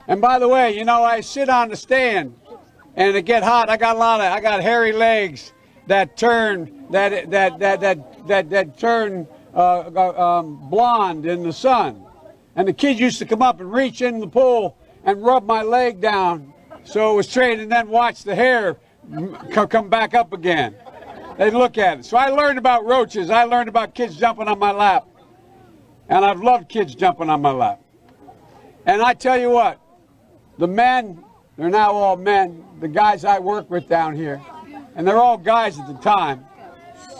And by the way, you know, I sit on the stand and it get hot. I got hairy legs that turn blonde in the sun. And the kids used to come up and reach in the pool and rub my leg down so it was straight, and then watch the hair come back up again. They'd look at it. So I learned about roaches. I learned about kids jumping on my lap. And I've loved kids jumping on my lap. And I tell you what, the men, they're now all men, the guys I work with down here, and they're all guys at the time,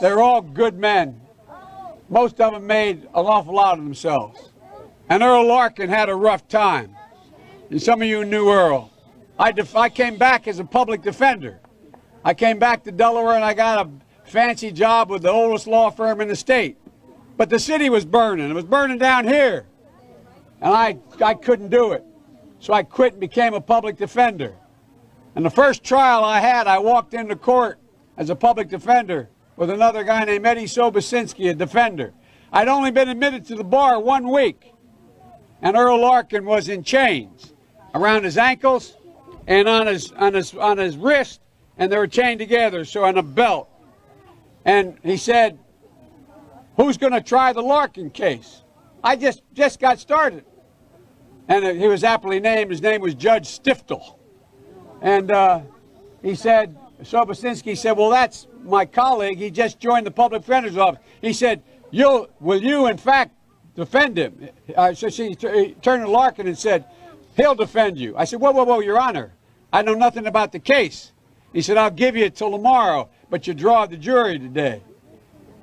they're all good men. Most of them made an awful lot of themselves. And Earl Larkin had a rough time. And some of you knew Earl. I came back as a public defender. I came back to Delaware and I got a fancy job with the oldest law firm in the state. But the city was burning. It was burning down here. And I couldn't do it. So I quit and became a public defender. And the first trial I had, I walked into court as a public defender with another guy named Eddie Sobosinski, a defender. I'd only been admitted to the bar 1 week. And Earl Larkin was in chains around his ankles and on his wrist, and they were chained together, so on a belt. And he said, "Who's going to try the Larkin case?" I just got started. And he was aptly named. His name was Judge Stiftel. And he said, Sobosinski said, "Well, that's my colleague. He just joined the public defender's office." He said, will you in fact defend him?" So she turned to Larkin and said, "He'll defend you." I said, whoa, Your Honor. I know nothing about the case. He said, "I'll give you till tomorrow, but you draw the jury today."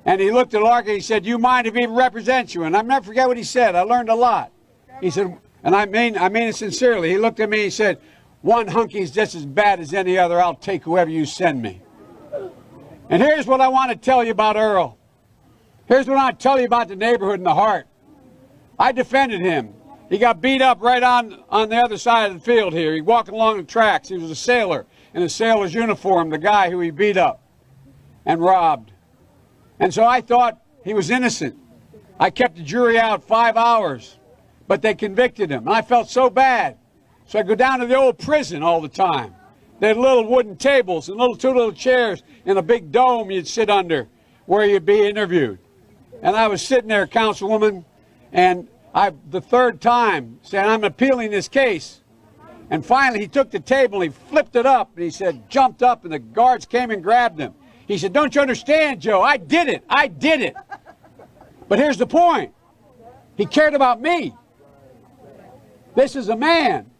And he looked at Larkin and he said, "You mind if he represents you?" And I'll never forget what he said. I learned a lot. He said, and I mean it sincerely. He looked at me and he said, "One hunky's just as bad as any other. I'll take whoever you send me." And here's what I want to tell you about Earl. Here's what I want to tell you about the neighborhood and the heart. I defended him. He got beat up right on the other side of the field here. He walked along the tracks. He was a sailor in a sailor's uniform, the guy who he beat up and robbed. And so I thought he was innocent. I kept the jury out 5 hours, but they convicted him. And I felt so bad. So I go down to the old prison all the time. They had little wooden tables and two little chairs in a big dome you'd sit under where you'd be interviewed. And I was sitting there, Councilwoman, and the third time saying, "I'm appealing this case." And finally he took the table and he flipped it up and he said, jumped up, and the guards came and grabbed him. He said, "Don't you understand, Joe? I did it. I did it." But here's the point. He cared about me. This is a man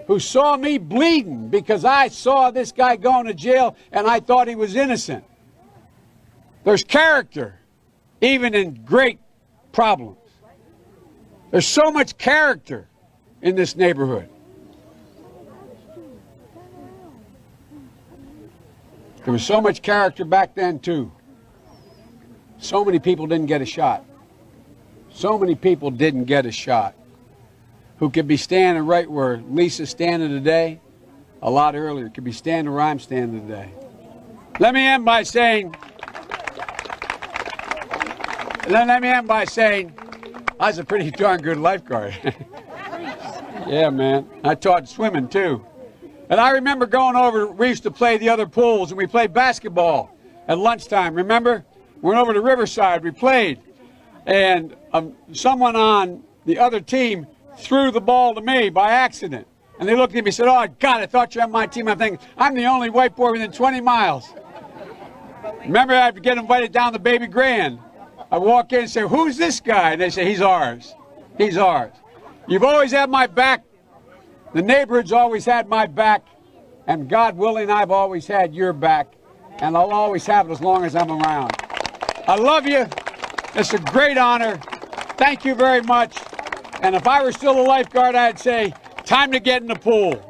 who saw me bleeding because I saw this guy going to jail and I thought he was innocent. There's character, even in great problems. There's so much character in this neighborhood. There was so much character back then, too. So many people didn't get a shot. So many people didn't get a shot. Who could be standing right where Lisa's standing today, a lot earlier, could be standing where I'm standing today. Let me end by saying, I was a pretty darn good lifeguard. Yeah, man. I taught swimming, too. And I remember going over, we used to play the other pools, and we played basketball at lunchtime, remember? We went over to Riverside, we played. And someone on the other team threw the ball to me by accident. And they looked at me and said, "Oh, God, I thought you were on my team." I'm thinking, I'm the only white boy within 20 miles. Remember, I'd get invited down to Baby Grand. I walk in and say, "Who's this guy?" And they say, "He's ours. He's ours." You've always had my back. The neighborhood's always had my back. And God willing, I've always had your back. And I'll always have it as long as I'm around. I love you. It's a great honor. Thank you very much. And if I were still a lifeguard, I'd say, time to get in the pool.